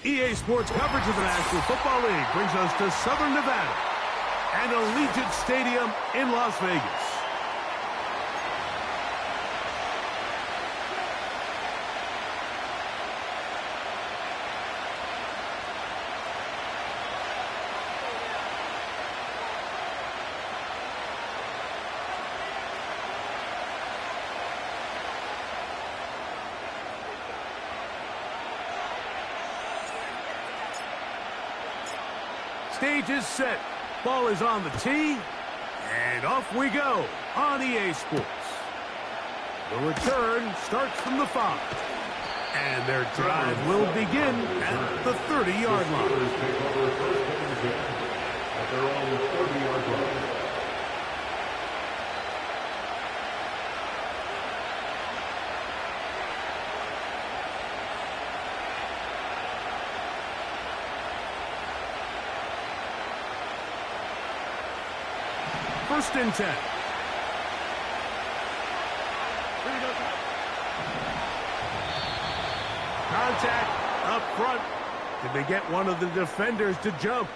EA Sports coverage of the National Football League brings us to Southern Nevada and Allegiant Stadium in Las Vegas. Stage is set. Ball is on the tee. And off we go on EA Sports. The return starts from the 5. And their drive will begin at the 30-yard line. At their own 30-yard line. First and 10. Contact up front. Did they get one of the defenders to jump?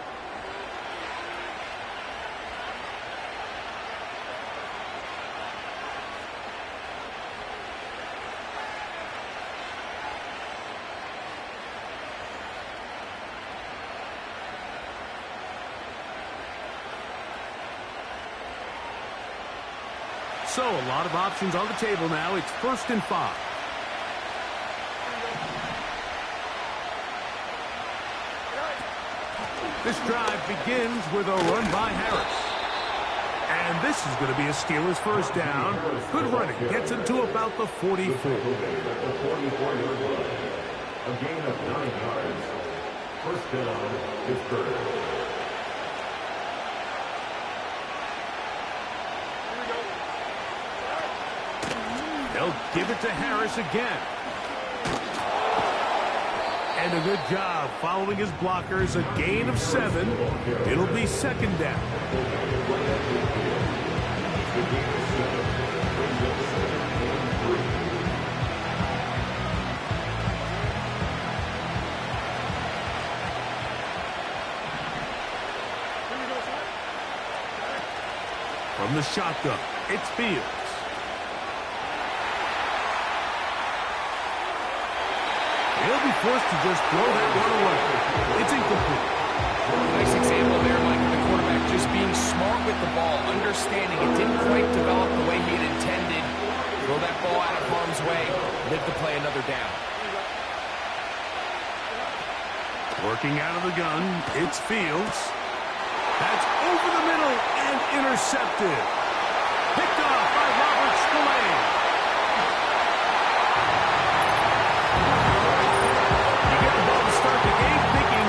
So, a lot of options on the table now. It's first and 5. This drive begins with a run by Harris. And this is going to be a Steelers first down. Good running. Gets him to about the 44. A gain of 9 yards. First down, Pittsburgh. They'll give it to Harris again. And a good job following his blockers. A gain of 7. It'll be second down. From the shotgun, it's Fields. He'll be forced to just throw that one away. It's incomplete. Nice example there, Mike, of the quarterback just being smart with the ball, understanding it didn't quite develop the way he had intended. Throw that ball out of harm's way, live to play another down. Working out of the gun, it's Fields. That's over the middle and intercepted. Picked off by Robert Spillane. Start the game thinking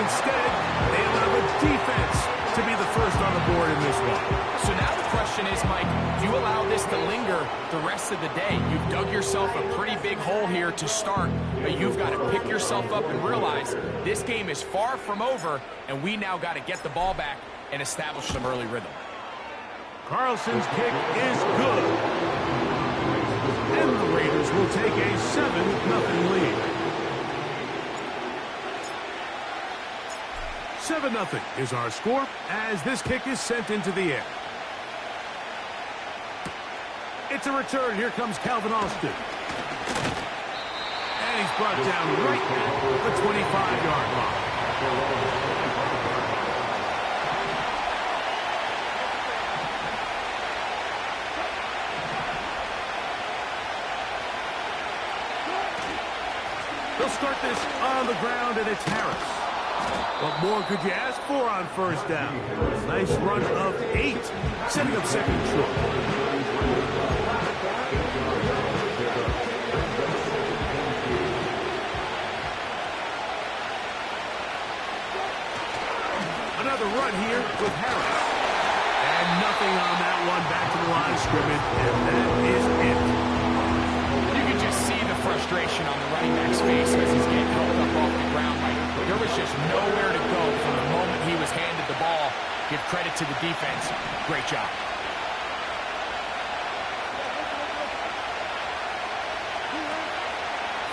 instead, they allow the defense to be the first on the board in this one. So now the question is, Mike, do you allow this to linger the rest of the day? You've dug yourself a pretty big hole here to start, but you've got to pick yourself up and realize this game is far from over, and we now got to get the ball back and establish some early rhythm. Carlson's kick is good. And the Raiders will take a 7-0 lead. 7-0 is our score as this kick is sent into the air. It's a return. Here comes Calvin Austin. And he's brought down right at the 25-yard line. They'll start this on the ground, and it's Harris. What more could you ask for on first down? Nice run of 8, setting up second short. Another run here with Harris. And nothing on that one, back to the line of scrimmage, and that is it. You can just see the frustration on the running back's face as he's getting helped up off the ground. Like, there was just nowhere to go from the moment he was handed the ball. Give credit to the defense. Great job.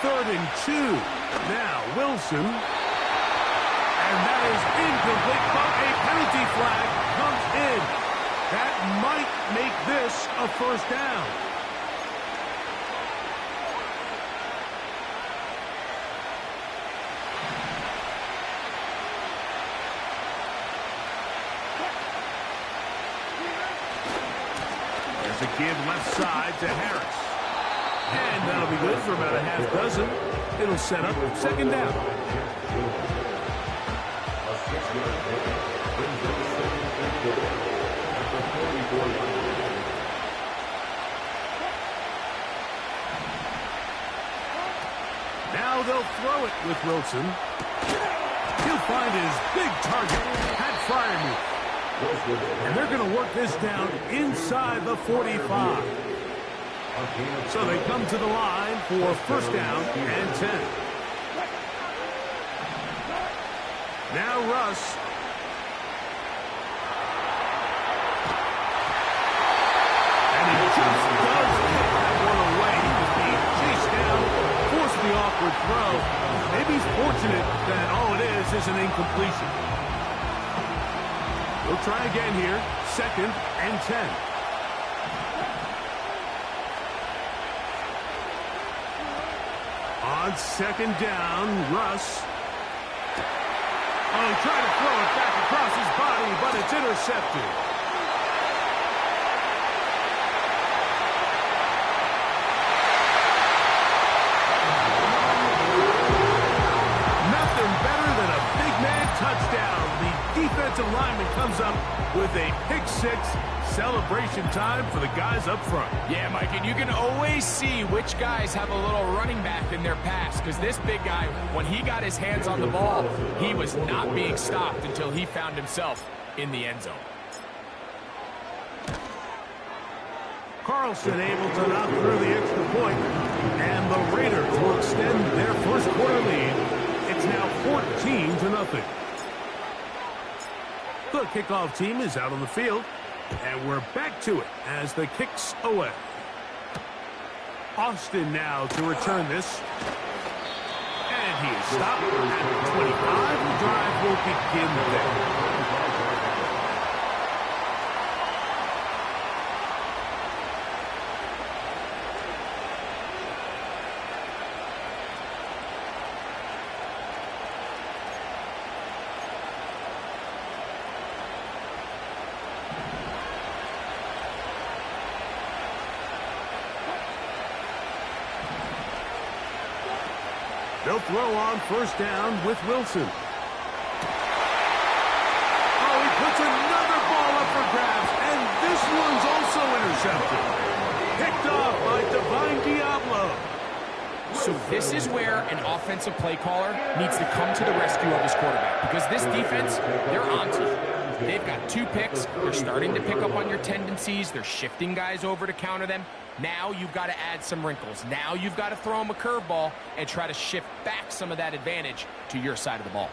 Third and 2. Now Wilson. And that is incomplete, but a penalty flag comes in. That might make this a first down. There's a give left side to Harris. And that'll be good for about a half dozen. It'll set up second down. Now they'll throw it with Wilson. He'll find his big target, Pat Fryermuth. And they're going to work this down inside the 45. So they come to the line for first down and 10. Now Russ. And he just does get that one away. He was being chased down, forced the awkward throw. Maybe he's fortunate that all it is an incompletion. We'll try again here. Second and 10. On second down, Russ. Oh, he tried to throw it back across his body, but it's intercepted. Nothing better than a big man touchdown. The defensive lineman comes up with a pick-6. Celebration time for the guys up front. Yeah, Mike, and you can always see which guys have a little running back in their pass, because this big guy, when he got his hands on the ball, he was not being stopped until he found himself in the end zone. Carlson able to knock through the extra point, and the Raiders will extend their first quarter lead. It's now 14-0. The kickoff team is out on the field. And we're back to it as the kick's away. Austin now to return this. And he is stopped at the 25. The drive will begin there. They'll throw on first down with Wilson. Oh, he puts another ball up for grabs, and this one's also intercepted. Picked off by Divine Diablo. So this is where an offensive play caller needs to come to the rescue of his quarterback, because this defense, they're on to you. They've got 2 picks. They're starting to pick up on your tendencies. They're shifting guys over to counter them. Now you've got to add some wrinkles. Now you've got to throw them a curveball and try to shift back some of that advantage to your side of the ball.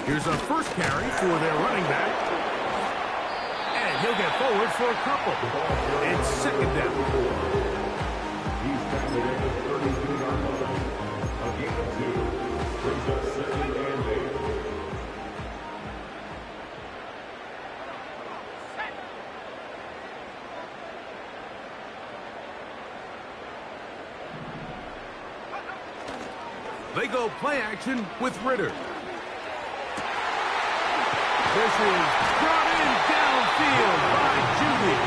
Here's a first carry for their running back. And he'll get forward for a couple. It's second down. He's tackled at the 32-yard line. A gain of 2. Brings up second and 8. They go play action with Ritter. This is brought in downfield by Judy.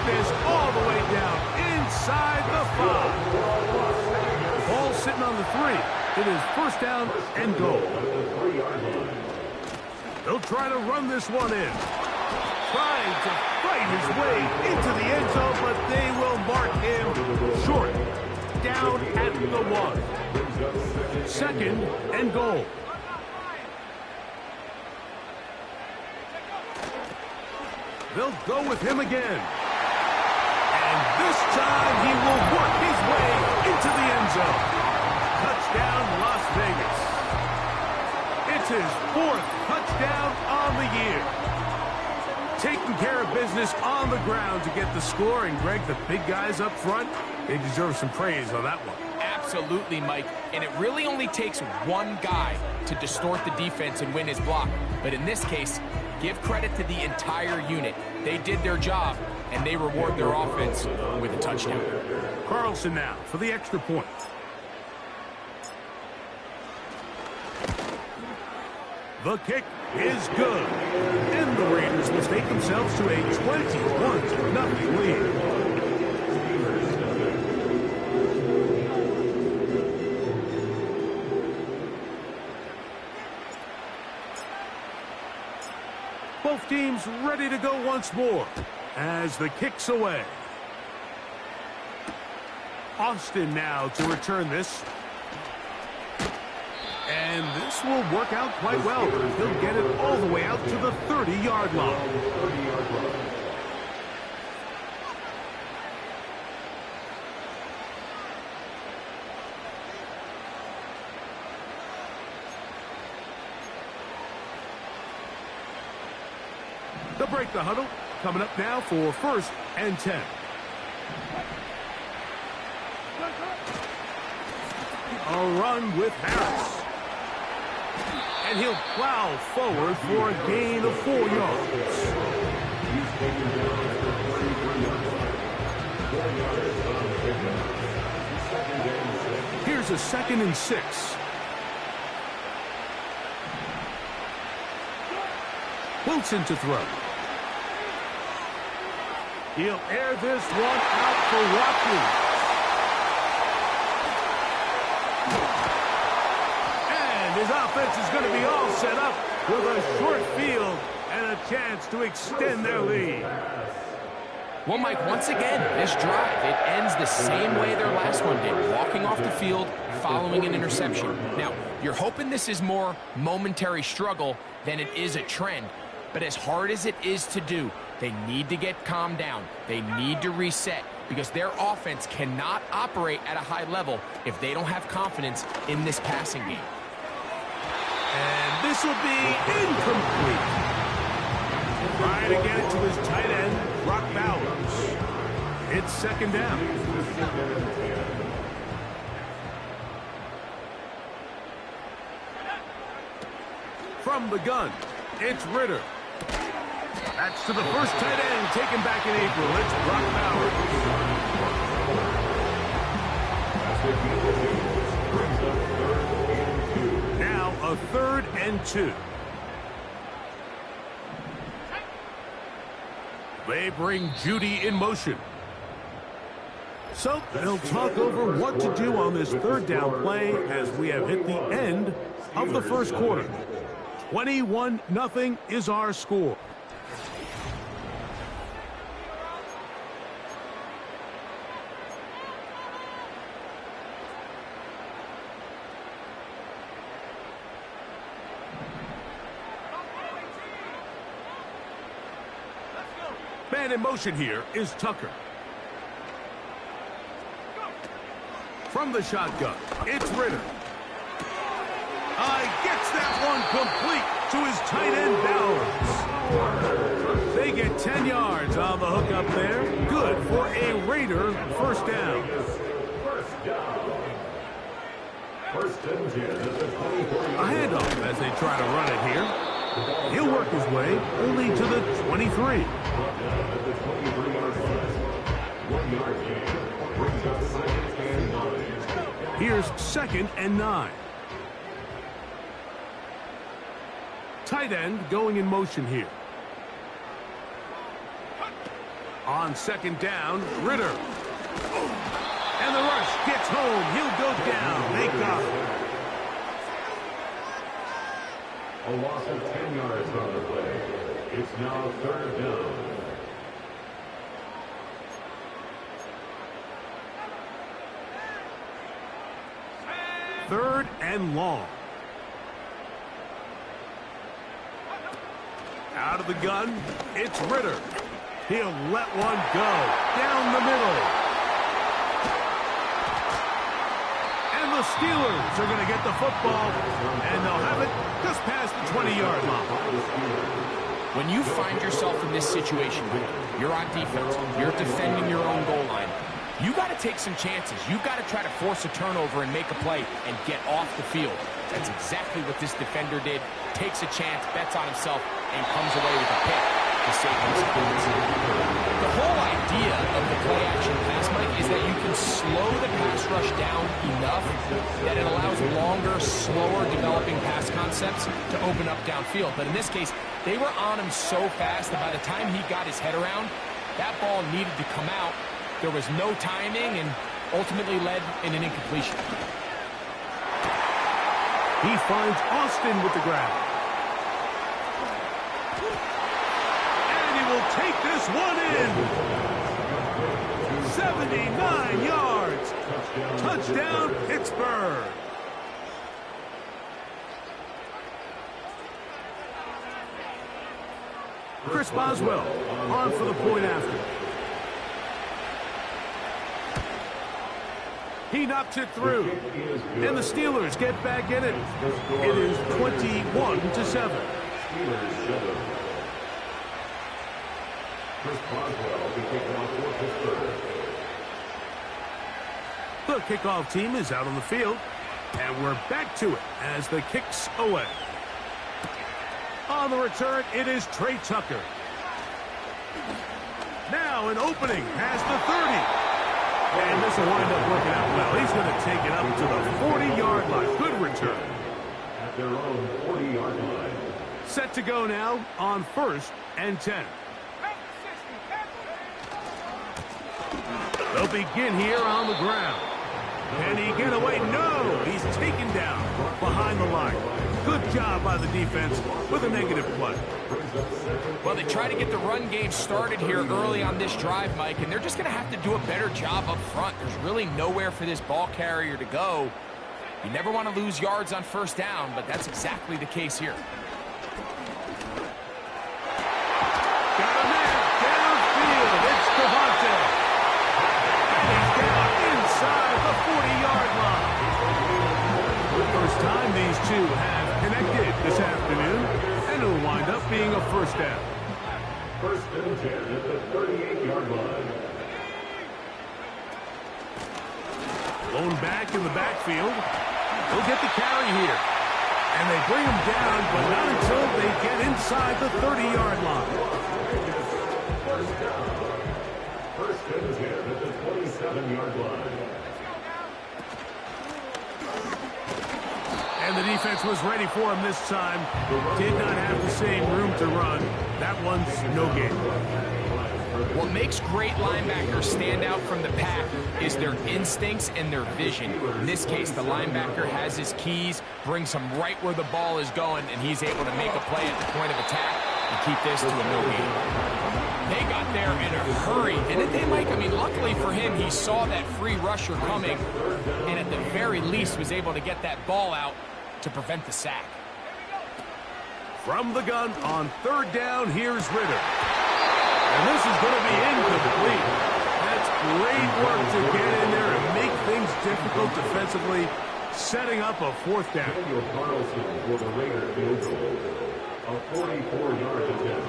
this all the way down inside the 5. The ball's sitting on the 3. It is first down and goal. They'll try to run this one in. Trying to fight his way into the end zone, but they will mark him short. Down at the 1. Second and goal. They'll go with him again. And this time he will work his way into the end zone. Touchdown, Las Vegas. It's his 4th touchdown on the year. Taking care of business on the ground to get the score. And, Greg, the big guys up front, they deserve some praise on that one. Absolutely, Mike. And it really only takes one guy to distort the defense and win his block. But in this case, give credit to the entire unit. They did their job, and they reward their offense with a touchdown. Carlson now for the extra point. The kick is good. And the Raiders will take themselves to a 21-0 lead. Both teams ready to go once more as the kick's away. Austin now to return this. And this will work out quite well. He'll get it all the way out to the 30-yard line. They'll break the huddle. Coming up now for 1st and 10. A run with Harris. And he'll plow forward for a gain of 4 yards. Here's a 2nd and 6. Wilson to throw. He'll air this one out for Watkins. And his offense is going to be all set up with a short field and a chance to extend their lead. Well, Mike, once again, this drive, it ends the same way their last one did, walking off the field, following an interception. Now, you're hoping this is more momentary struggle than it is a trend. But as hard as it is to do, they need to get calmed down. They need to reset because their offense cannot operate at a high level if they don't have confidence in this passing game. And this will be incomplete. Trying to get it to his tight end, Brock Bowers. It's 2nd down. From the gun, it's Ritter. That's to the first tight end taken back in April. It's Brock Bowers. Now a 3rd and 2. They bring Judy in motion. So they'll talk over what to do on this 3rd down play as we have hit the end of the 1st quarter. 21-0 is our score. Man in motion here is Tucker. From the shotgun, it's Ritter. Gets that one complete to his tight end, Bowers. They get 10 yards on the hook up there. Good for a Raider 1st down. A handoff as they try to run it here. He'll work his way only to the 23. Here's 2nd and 9. Tight end going in motion here. On second down, Ritter. And the rush gets home. He'll go down. They got him. A loss of 10 yards on the play. It's now third down. Third and long. Out of the gun, it's Ritter. He'll let one go down the middle. And the Steelers are going to get the football, and they'll have it just past the 20-yard line. When you find yourself in this situation, you're on defense, you're defending your own goal line, you got to take some chances. You've got to try to force a turnover and make a play and get off the field. That's exactly what this defender did. Takes a chance, bets on himself, and comes away with a pick to save himself. The whole idea of the play-action pass, Mike, is that you can slow the pass rush down enough that it allows longer, slower developing pass concepts to open up downfield. But in this case, they were on him so fast that by the time he got his head around, that ball needed to come out. There was no timing and ultimately led in an incompletion. He finds Austin with the grab. And he will take this one in. 79 yards. Touchdown, Pittsburgh. Chris Boswell on for the point after. He knocks it through, and the Steelers get back in it. It is 21-7. The kickoff team is out on the field, and we're back to it as the kick's away. On the return, it is Trey Tucker. Now an opening past the 30. And this will wind up working out well. He's going to take it up to the 40-yard line. Good return. At their own 40-yard line. Set to go now on 1st and 10. They'll begin here on the ground. Can he get away? No! He's taken down behind the line. Good job by the defense with a negative play. Well, they try to get the run game started here early on this drive, Mike, and they're just going to have to do a better job up front. There's really nowhere for this ball carrier to go. You never want to lose yards on first down, but that's exactly the case here. Got a man downfield. It's Devontae. And he's down inside the 40-yard line. First time these two have connected this afternoon, and it'll wind up being a first down. First and 10 at the 38-yard line. Blown back in the backfield. He'll get the carry here. And they bring him down, but not until they get inside the 30-yard line. First down. First and 10 at the 27-yard line. And the defense was ready for him this time. Did not have the same room to run. That one's no gain. What makes great linebackers stand out from the pack is their instincts and their vision. In this case, the linebacker has his keys, brings him right where the ball is going, and he's able to make a play at the point of attack and keep this to a no gain. They got there in a hurry, didn't they, Mike? I mean, luckily for him, he saw that free rusher coming, and at the very least was able to get that ball out to prevent the sack. From the gun on 3rd down, here's Ritter. And this is going to be incomplete. That's great work to get in there and make things difficult defensively, setting up a 4th down. Daniel Carlson for the Raiders field goal. A 44-yard attempt.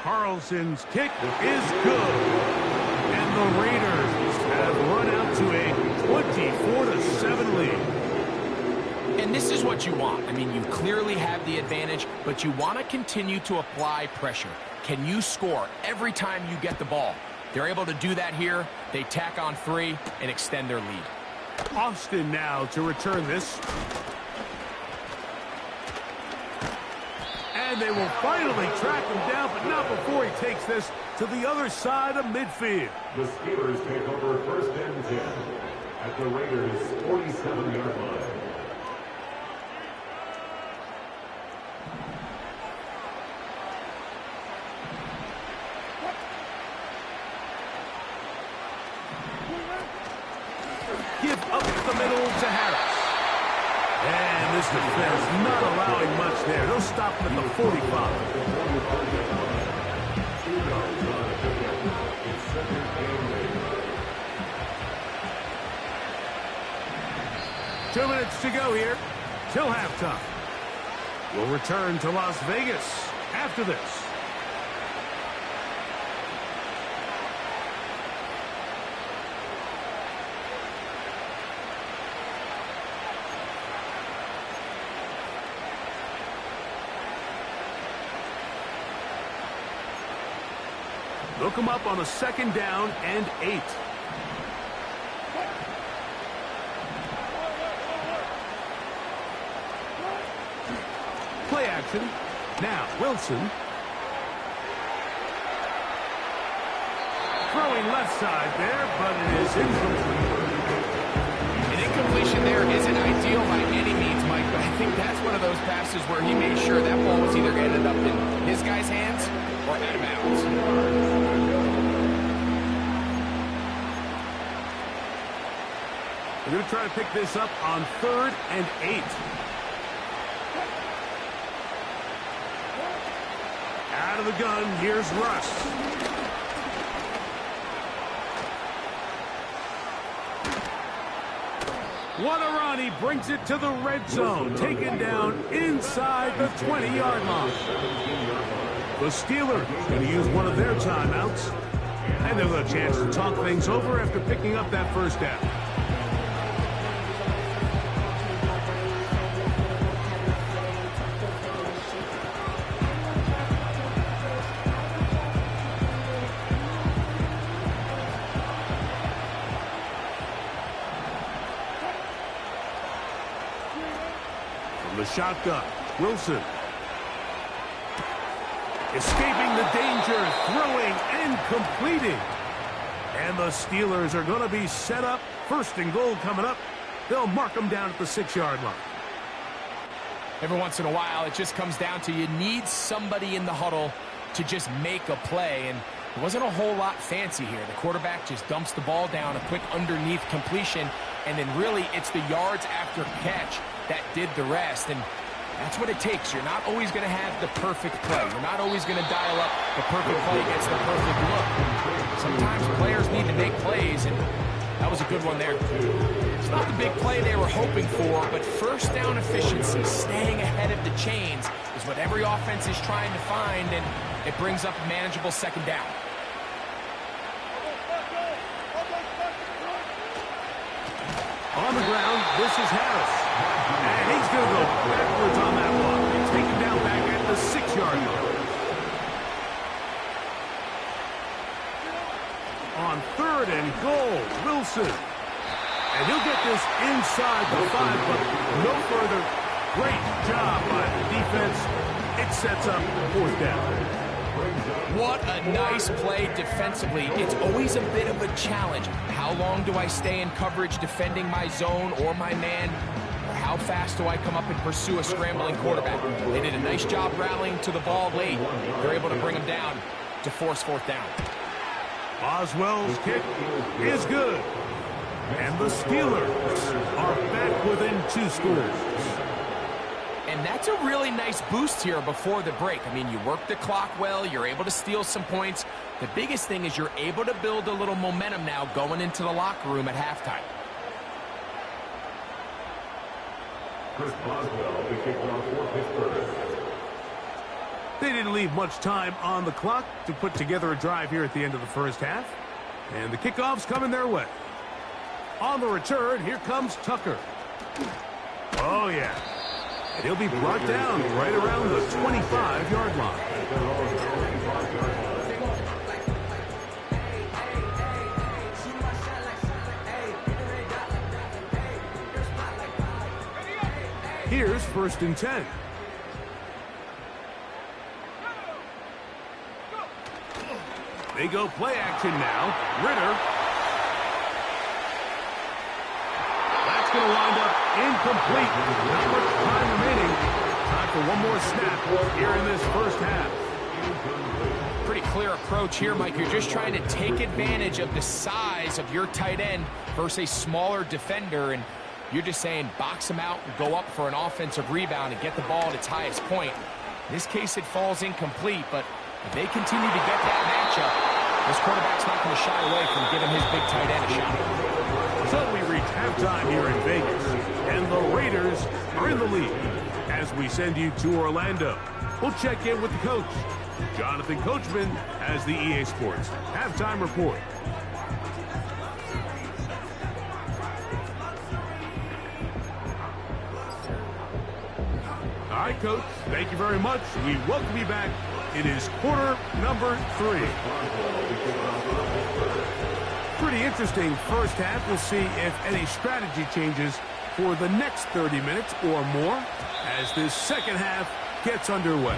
Carlson's kick is good. And the Raiders have run out to a 24-7 lead. And this is what you want. I mean, you clearly have the advantage, but you want to continue to apply pressure. Can you score every time you get the ball? They're able to do that here. They tack on 3 and extend their lead. Austin now to return this. And And they will finally track him down, but not before he takes this to the other side of midfield. The Steelers take over first and 10 at the Raiders' 47-yard line. Give up the middle to Harris. And this defense not allowing much there. They'll stop him at the 45. 2 minutes to go here till halftime. We'll return to Las Vegas after this. They'll come up on a 2nd down and 8. Play action. Now, Wilson. Throwing left side there, but it is incomplete. An incompletion there isn't ideal by any means, Mike, but I think that's one of those passes where he made sure that ball was either ended up in his guy's hands or out of bounds. They're going to try to pick this up on 3rd and 8. Out of the gun, here's Russ. What a run. He brings it to the red zone. Taken down inside the 20-yard line. The Steelers going to use one of their timeouts. And they'll have a chance to talk things over after picking up that first down. The shotgun. Wilson. Escaping the danger, throwing and completing. And the Steelers are going to be set up. 1st and goal coming up. They'll mark them down at the 6-yard line. Every once in a while, it just comes down to you need somebody in the huddle to just make a play. And it wasn't a whole lot fancy here. The quarterback just dumps the ball down, a quick underneath completion, and then really it's the yards after catch that did the rest. And that's what it takes. You're not always going to have the perfect play. You're not always going to dial up the perfect play against the perfect look. Sometimes players need to make plays, and that was a good one there. It's not the big play they were hoping for, but first down efficiency, staying ahead of the chains, is what every offense is trying to find, and it brings up a manageable 2nd down. On the ground, this is Harris. And he's going to go backwards on that one. He's taken down back at the 6-yard line. On 3rd and goal, Wilson. And he'll get this inside the 5, but no further. Great job by the defense. It sets up 4th down. What a nice play defensively. It's always a bit of a challenge. How long do I stay in coverage defending my zone or my man? Or how fast do I come up and pursue a scrambling quarterback? They did a nice job rallying to the ball late. They're able to bring him down to force 4th down. Boswell's kick is good. And the Steelers are back within 2 scores. And that's a really nice boost here before the break. I mean, you work the clock well. You're able to steal some points. The biggest thing is you're able to build a little momentum now going into the locker room at halftime. Chris Boswell, the kickoff for Pittsburgh. They didn't leave much time on the clock to put together a drive here at the end of the first half. And the kickoff's coming their way. On the return, here comes Tucker. Oh, yeah. And he'll be brought down right around the 25-yard line. Here's 1st and 10. They go play action now. Ritter. That's going to wind up incomplete. Not much time remaining. Time for one more snap here in this first half. Pretty clear approach here, Mike. You're just trying to take advantage of the size of your tight end versus a smaller defender, and you're just saying box him out and go up for an offensive rebound and get the ball at its highest point. In this case, it falls incomplete, but if they continue to get that matchup, this quarterback's not going to shy away from giving his big tight end a shot. So we reach halftime here in Vegas, and the Raiders are in the lead. As we send you to Orlando, we'll check in with the coach. Jonathan Coachman has the EA Sports halftime report. All right, Coach, thank you very much. We welcome you back. It is quarter number 3. Pretty interesting first half. We'll see if any strategy changes for the next 30 minutes or more as this second half gets underway.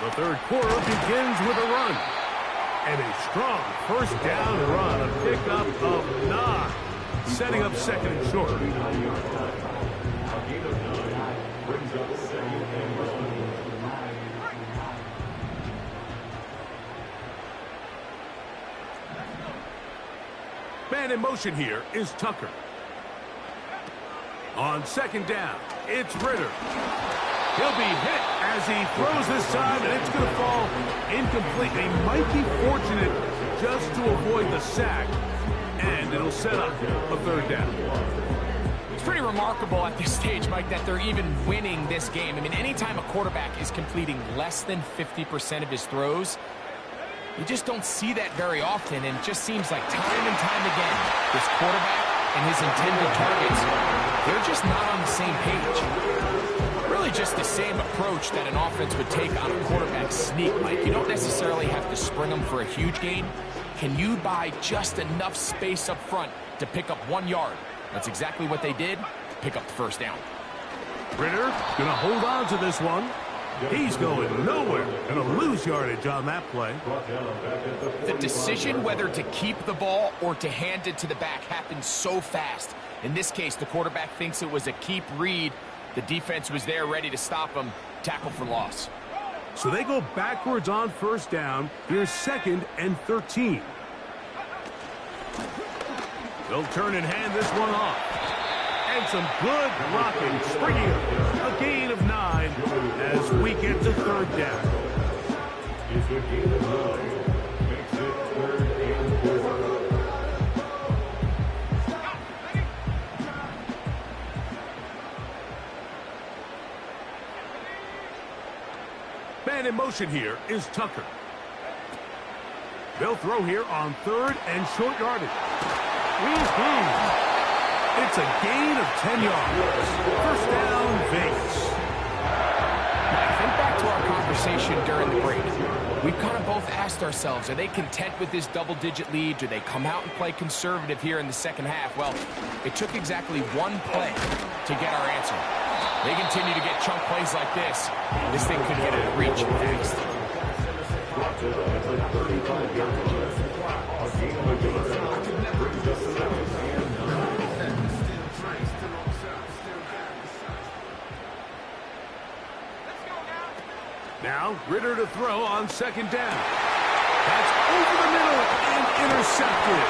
The third quarter begins with a run. And a strong first down run, a pickup of 9, setting up second and short. Man in motion here is Tucker. On second down, it's Ritter. He'll be hit as he throws this time, and it's going to fall incomplete. They might be fortunate just to avoid the sack, and it'll set up a third down. It's pretty remarkable at this stage, Mike, that they're even winning this game. I mean, anytime a quarterback is completing less than 50% of his throws, you just don't see that very often, and it just seems like time and time again, this quarterback and his intended targets, they're just not on the same page. Really just the same approach that an offense would take on a quarterback sneak, Mike. You don't necessarily have to spring them for a huge gain. Can you buy just enough space up front to pick up 1 yard? That's exactly what they did to pick up the first down. Ritter going to hold on to this one. He's going nowhere. Going to lose yardage on that play. The decision whether to keep the ball or to hand it to the back happens so fast. In this case, the quarterback thinks it was a keep read. The defense was there ready to stop him. Tackle for loss. So they go backwards on first down. Here's 2nd and 13. They'll turn and hand this one off. And some good blocking, springing up. A gain of 9 as we get to third down. It's a gain of 9. Makes it 3rd and 4. Man in motion here is Tucker. They'll throw here on 3rd and short yardage. It's a gain of 10 yards. First down, Vegas. Now, think back to our conversation during the break. We've kind of both asked ourselves, are they content with this double-digit lead? Do they come out and play conservative here in the second half? Well, it took exactly 1 play to get our answer. They continue to get chunk plays like this. This thing could get a reach fast. Now, Ritter to throw on second down. That's over the middle and intercepted.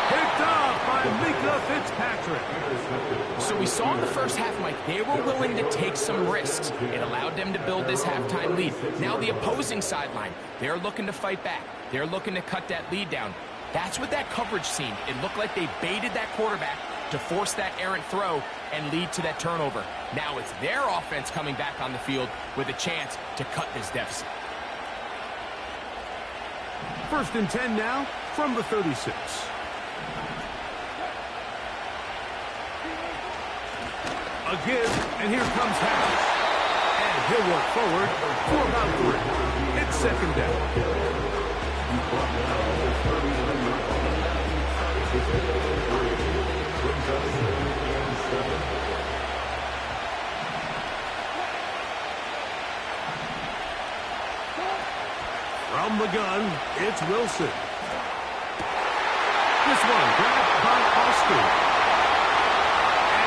Picked off by Mika Fitzpatrick. So we saw in the first half, Mike, they were willing to take some risks. It allowed them to build this halftime lead. Now the opposing sideline, they're looking to fight back. They're looking to cut that lead down. That's what that coverage seemed. It looked like they baited that quarterback to force that errant throw and lead to that turnover. Now it's their offense coming back on the field with a chance to cut this deficit. 1st and 10 now from the 36. A give, and here comes Harris. And he'll work forward for about 3. It's second down. From the gun, it's Wilson. This one grabbed by Austin.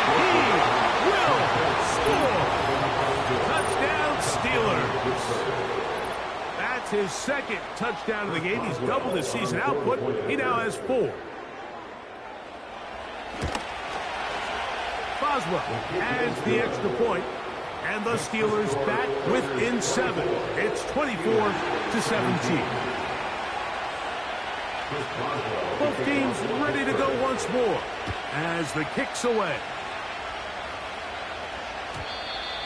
And he will score. Touchdown, Steelers. That's his second touchdown of the game. He's doubled his season output. He now has 4. Boswell adds the extra point. And the Steelers back within 7. It's 24-17. Both teams ready to go once more as the kick's away.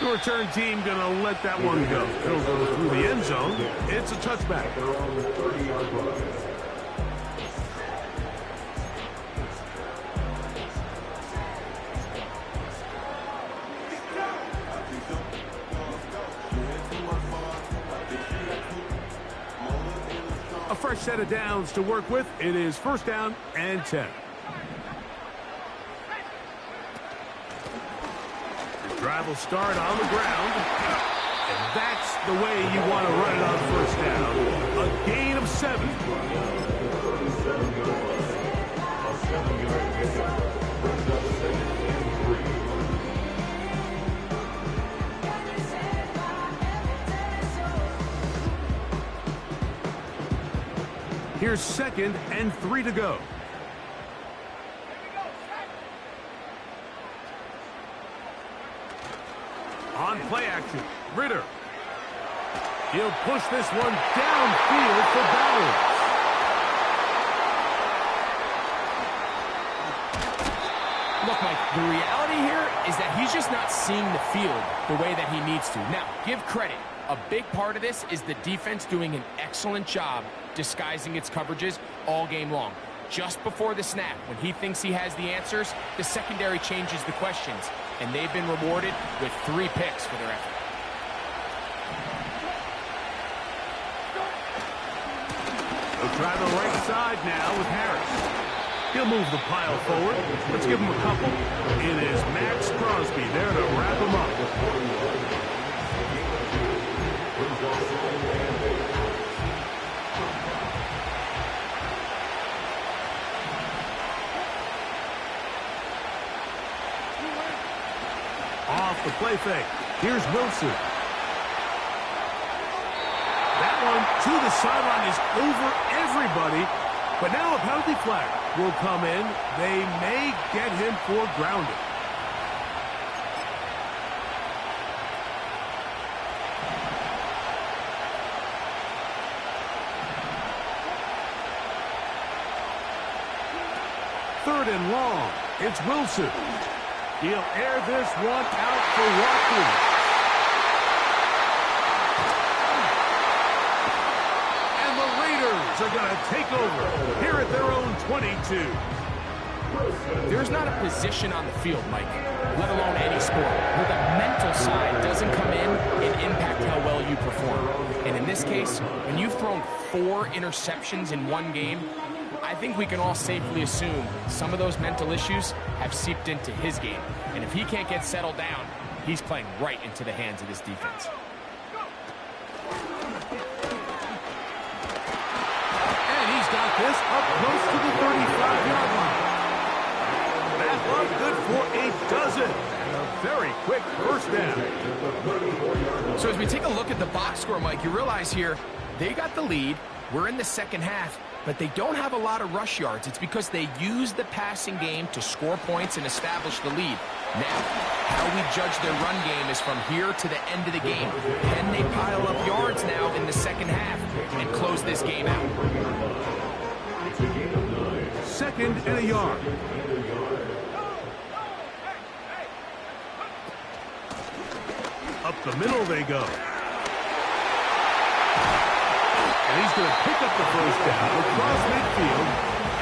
The return team going to let that one go. It'll go through the end zone. It's a touchback. A fresh set of downs to work with. It is first down and 10. The drive will start on the ground. And that's the way you want to run it on first down. A gain of 7. Here's 2nd and 3 to go. On play action, Ritter. He'll push this one downfield for Bowers. Look, Mike, the reality here is that he's just not seeing the field the way that he needs to. Now, give credit. A big part of this is the defense doing an excellent job disguising its coverages all game long. Just before the snap, when he thinks he has the answers, the secondary changes the questions, and they've been rewarded with 3 picks for their effort. They'll try the right side now with Harris. He'll move the pile forward. Let's give him a couple. It is Max Crosby there to wrap him up. Off the play fake. Here's Wilson. That one to the sideline is over everybody. But now a penalty flag will come in. They may get him for grounding. Third and long. It's Wilson. He'll air this one out for Watkins. And the Raiders are going to take over here at their own 22. There's not a position on the field, Mike, let alone any sport, where the mental side doesn't come in and impact how well you perform. And in this case, when you've thrown 4 interceptions in one game, I think we can all safely assume some of those mental issues have seeped into his game. And if he can't get settled down, he's playing right into the hands of this defense. And he's got this up close to the 35-yard line. That one good for a dozen. And a very quick first down. So as we take a look at the box score, Mike, you realize here they got the lead. We're in the second half. But they don't have a lot of rush yards. It's because they use the passing game to score points and establish the lead. Now, how we judge their run game is from here to the end of the game. Can they pile up yards now in the second half and close this game out? 2nd and a yard. Up the middle they go. And he's going to pick up the first down across midfield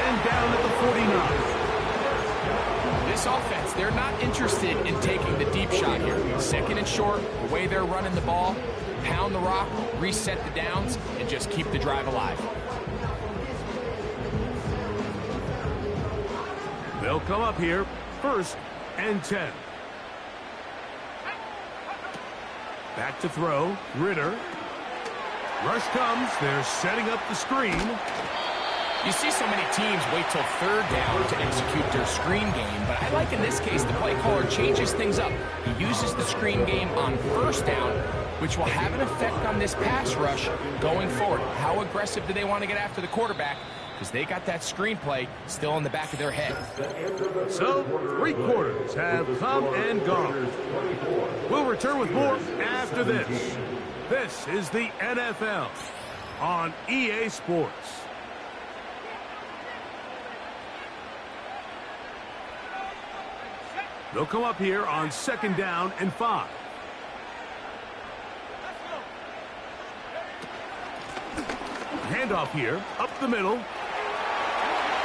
and down at the 49. This offense, they're not interested in taking the deep shot here. 2nd and short, the way they're running the ball, pound the rock, reset the downs, and just keep the drive alive. They'll come up here, 1st and 10. Back to throw, Ritter. Rush comes, they're setting up the screen. You see so many teams wait till 3rd down to execute their screen game, but I like in this case the play caller changes things up. He uses the screen game on 1st down, which will have an effect on this pass rush going forward. How aggressive do they want to get after the quarterback? Because they got that screenplay still in the back of their head. So, 3 quarters have come and gone. We'll return with more after this. This is the NFL on EA Sports. They'll come up here on 2nd down and 5. Handoff here, up the middle.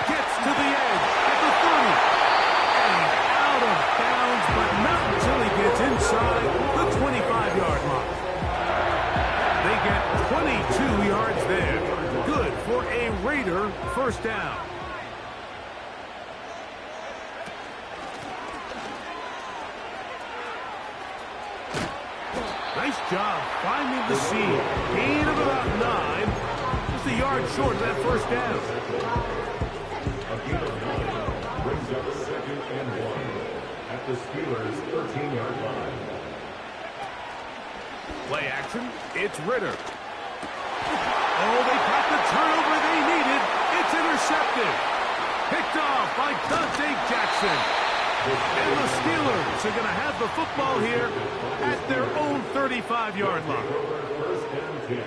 Gets to the edge at the 30. And out of bounds, but not until he gets inside the 25-yard line. They get 22 yards there. Good for a Raider 1st down. Nice job finding the seam. Gain of about 9. Just a yard short of that 1st down. A gain of 9 brings up 2nd and 1 at the Steelers' 13-yard line. Play action. It's Ritter. Oh, they got the turnover they needed. It's intercepted. Picked off by Dante Jackson. And the Steelers are going to have the football here at their own 35-yard line.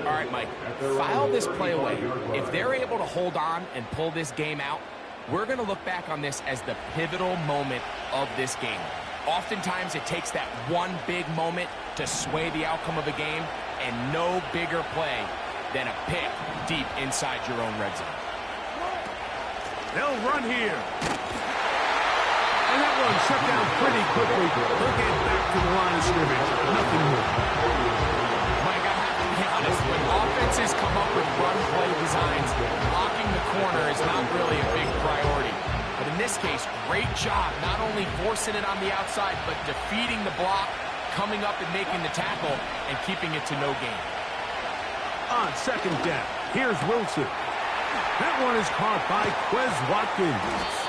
All right, Mike, file this play away. If they're able to hold on and pull this game out, we're going to look back on this as the pivotal moment of this game. Oftentimes, it takes that one big moment to sway the outcome of a game, and no bigger play than a pick deep inside your own red zone. They'll run here. And that one shut down pretty quickly. They'll get back to the line of scrimmage. Nothing more. Mike, I have to be honest. When offenses come up with run play designs, blocking the corner is not really a big priority. But in this case, great job not only forcing it on the outside, but defeating the block, coming up and making the tackle, and keeping it to no gain. On 2nd down, here's Wilson. That one is caught by Quez Watkins.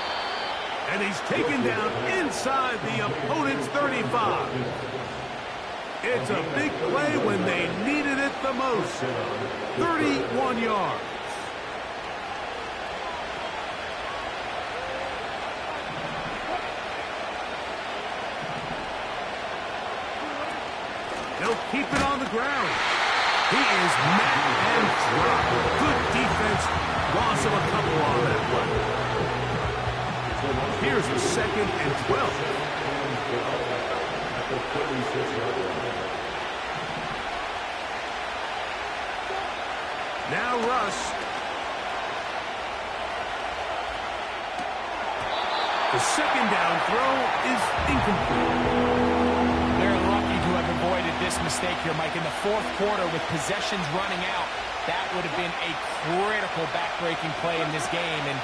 And he's taken down inside the opponent's 35. It's a big play when they needed it the most. 31 yards. They'll keep it on the ground. He is met and dropped. Good defense. Loss of a couple on that play. Here's a 2nd and 12. Now Russ. The 2nd down throw is incomplete. They're lucky to have avoided this mistake here, Mike. In the 4th quarter with possessions running out, that would have been a critical back-breaking play in this game. And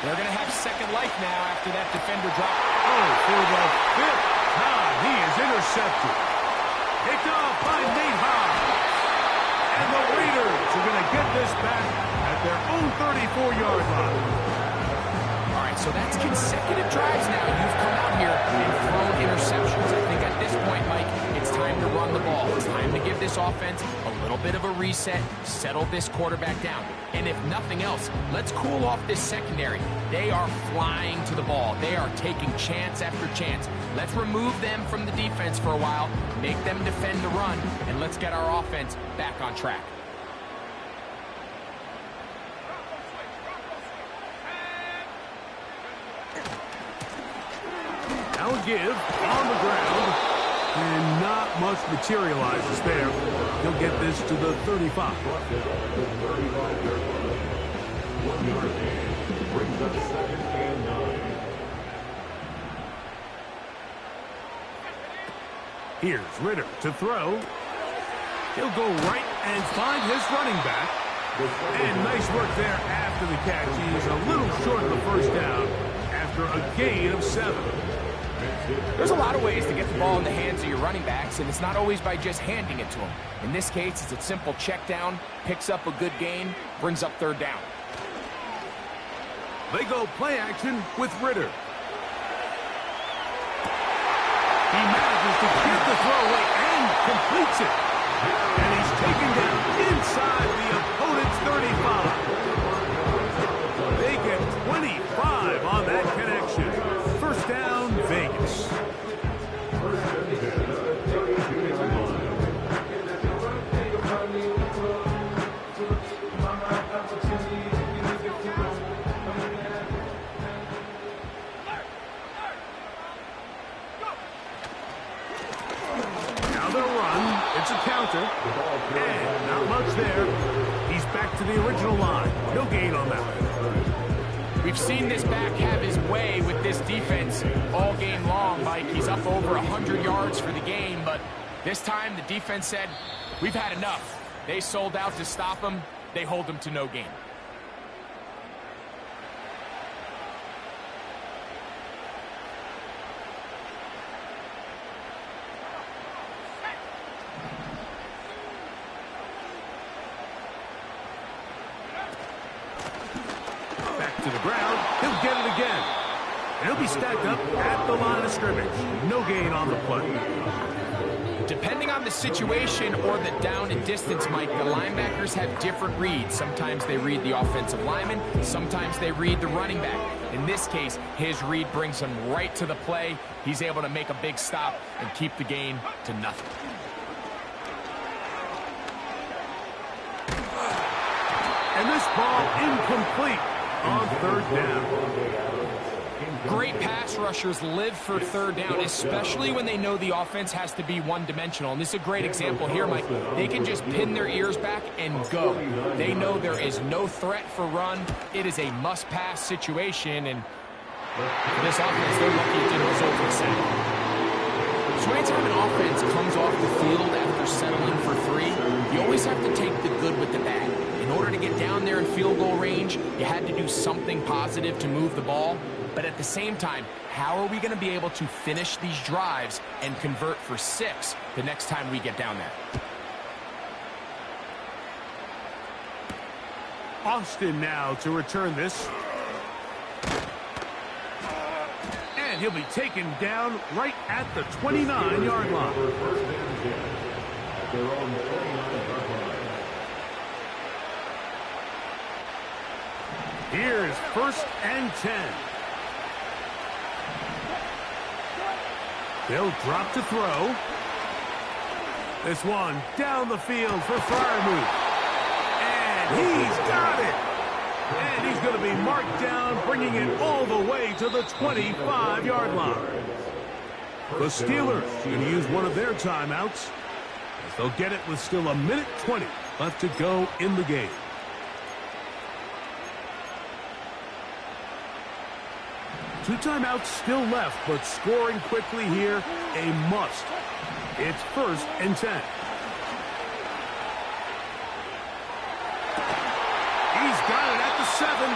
they're going to have second life now after that defender drop. Oh, for the 5th time, he is intercepted. Picked off by Nate Hobbs. And the Raiders are going to get this back at their own 34-yard line. All right, so that's consecutive drives now. You've come out here and thrown interceptions. I think at this point, Mike, it's time to run the ball. It's time to give this offense a little bit of a reset, settle this quarterback down. And if nothing else, let's cool off this secondary. They are flying to the ball. They are taking chance after chance. Let's remove them from the defense for a while, make them defend the run, and let's get our offense back on track. Now a give on the ground, and not much materializes there. He'll get this to the 35. Brings up 2nd and 9. Here's Ritter to throw. He'll go right and find his running back. And nice work there after the catch. He is a little short of the 1st down after after a gain of 7. There's a lot of ways to get the ball in the hands of your running backs, and it's not always by just handing it to them. In this case, it's a simple check down, picks up a good gain, brings up 3rd down. They go play action with Ritter. He manages to get the throw away and completes it. And he's taken down inside the opponent's 35. They get 25 on that connection. 1st down, Vegas. Now they'll run. It's a counter. And not much there. He's back to the original line. No gain on that one. We've seen this back have his way with this defense all game long, Mike. He's up over 100 yards for the game, but this time the defense said, we've had enough. They sold out to stop him. They hold him to no gain. To the ground, he'll get it again. And he'll be stacked up at the line of scrimmage. No gain on the play. Depending on the situation or the down and distance, Mike, the linebackers have different reads. Sometimes they read the offensive lineman, sometimes they read the running back. In this case, his read brings him right to the play. He's able to make a big stop and keep the gain to nothing. And this ball incomplete on 3rd down. Great pass rushers live for 3rd down, especially when they know the offense has to be one-dimensional. And this is a great example here, Mike. They can just pin their ears back and go. They know there is no threat for run. It is a must-pass situation, and for this offense, they're lucky it didn't result in a sack. So anytime an offense comes off the field after settling for 3, you always have to take the good with the bad. In order to get down there in field goal range, you had to do something positive to move the ball. But at the same time, how are we going to be able to finish these drives and convert for 6 the next time we get down there? Austin now to return this. And he'll be taken down right at the 29-yard line. Here's 1st and 10. They'll drop to throw. This one down the field for Freiermuth. And he's got it. And he's going to be marked down, bringing it all the way to the 25-yard line. The Steelers going to use one of their timeouts, as they'll get it with still 1:20 left to go in the game. Two timeouts still left, but scoring quickly here, a must. It's 1st and 10. He's got it at the 7,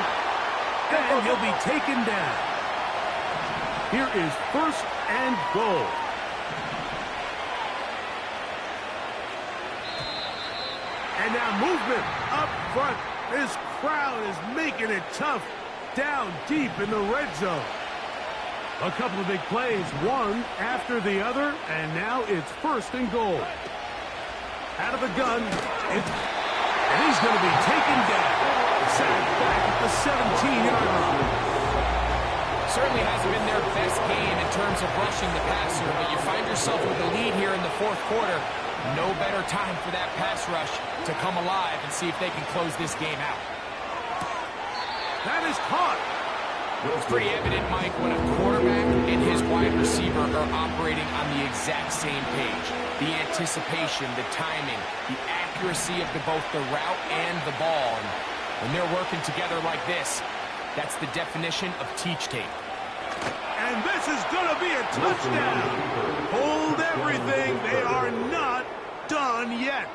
and he'll be taken down. Here is 1st and goal. And now movement up front. This crowd is making it tough down deep in the red zone. A couple of big plays, one after the other, and now it's 1st and goal. Out of the gun, and he's going to be taken down. Sacked back at the 17-yard line. Certainly hasn't been their best game in terms of rushing the passer, but you find yourself with a lead here in the 4th quarter. No better time for that pass rush to come alive and see if they can close this game out. That is caught. It's pretty evident, Mike, when a quarterback and his wide receiver are operating on the exact same page. The anticipation, the timing, the accuracy of both the route and the ball. And when they're working together like this, that's the definition of teach tape. And this is going to be a touchdown. Hold everything. They are not done yet.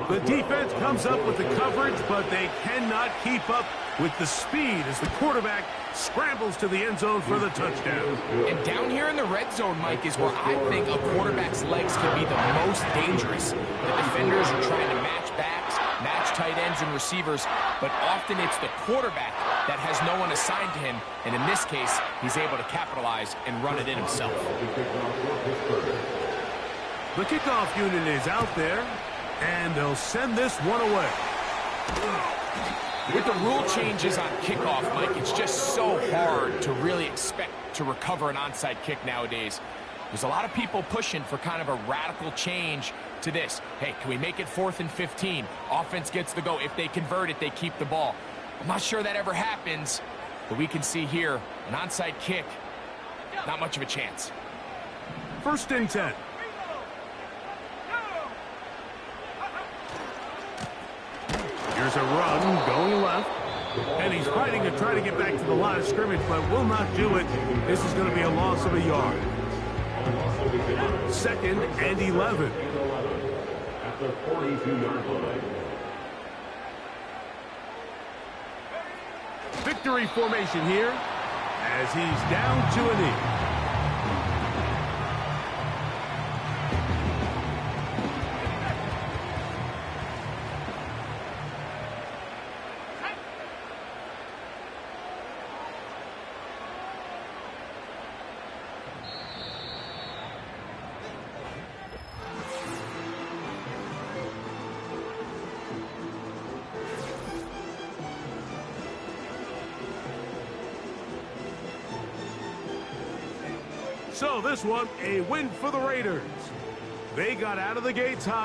The defense comes up with the coverage, but they cannot keep up with the speed as the quarterback scrambles to the end zone for the touchdown. And down here in the red zone, Mike, is where I think a quarterback's legs can be the most dangerous. The defenders are trying to match backs, match tight ends and receivers, but often it's the quarterback that has no one assigned to him, and in this case, he's able to capitalize and run it in himself. The kickoff unit is out there, and they'll send this one away. With the rule changes on kickoff, Mike, it's just so hard to really expect to recover an onside kick nowadays. There's a lot of people pushing for kind of a radical change to this. Hey, can we make it 4th and 15? Offense gets the go. If they convert it, they keep the ball. I'm not sure that ever happens, but we can see here an onside kick, not much of a chance. 1st and 10. Here's a run going left, and he's fighting to try to get back to the line of scrimmage, but will not do it. This is going to be a loss of a yard. 2nd and 11. At the 42-yard line. Victory formation here as he's down to a knee. So this one, a win for the Raiders. They got out of the gates hot.